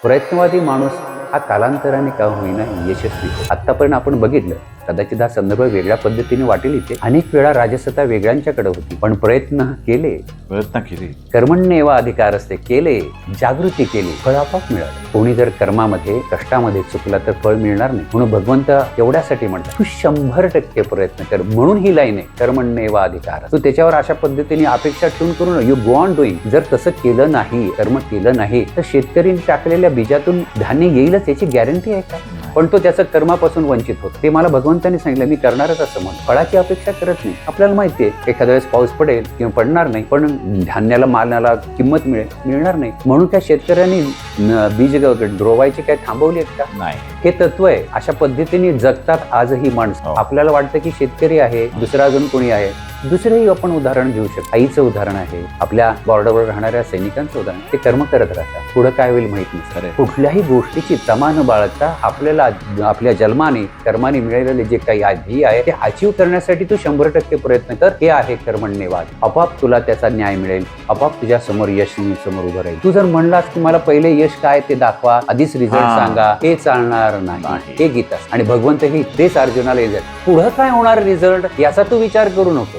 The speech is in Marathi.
प्रयत्नवादी माणूस हा कालांतराने का होईना यशस्वी होतो. आतापर्यंत आपण बघितलं, कदाचित हा संदर्भ वेगळ्या पद्धतीने वाटेल इथे. अनेक वेळा राजसत्ता वेगळ्यांच्याकडे होती, पण प्रयत्न केले, कर्मण्येव अधिकार असते, केले, जागृती केली, फळ आपोआप मिळालं. कोणी जर कर्मामध्ये कष्टामध्ये चुकला तर फळ मिळणार नाही. म्हणून भगवंत एवढ्यासाठी म्हणतात, तू 100% प्रयत्न कर. म्हणून ही लाईन आहे, कर्मण्येव अधिकार. तू त्याच्यावर अशा पद्धतीने अपेक्षा ठेवून करू यू गो ऑन डुईंग. जर तसं केलं नाही, कर्म केलं नाही, तर शेतकरीने टाकलेल्या बीजातून धान्य येईलच याची गॅरंटी आहे का? पण तो त्याचं कर्मापासून वंचित होतो. ते मला भगवंताने सांगितलं, मी करणारच असं म्हणून. फळाची अपेक्षा करत नाही. आपल्याला माहिती आहे एखाद्या वेळेस पाऊस पडेल किंवा पडणार नाही, पण धान्याला मालाला किंमत मिळणार नाही. म्हणून त्या शेतकऱ्यांनी बीज रोवायचे काय थांबवले आहेत का? नाही. हे तत्व आहे. अशा पद्धतीने जगतात आजही माणसं. आपल्याला वाटतं की शेतकरी आहे, दुसरा अजून कोणी आहे. दुसरंही आपण उदाहरण घेऊ शकतो. आईचं उदाहरण आहे, आपल्या बॉर्डरवर राहणाऱ्या सैनिकांचं उदाहरण. ते कर्म करत राहतात, पुढे काय होईल माहित नाही. कुठल्याही गोष्टीची तमा न बाळगता आपल्याला आपल्या जन्माने कर्माने मिळालेले जे काही आधी आहे ते अचीव करण्यासाठी तू 100% प्रयत्न कर. हे आहे कर्मण्येवाद. आपोआप तुला त्याचा न्याय मिळेल. आपोआप तुझ्या समोर यश समोर उभं राहील. तू जर म्हणलास की मला पहिले यश काय ते दाखवा, आधीच रिझल्ट सांगा, हे चालणार नाही. हे गीता आणि भगवंत हे तेच अर्जुनाला पुढं काय होणार रिझल्ट याचा तू विचार करू नको.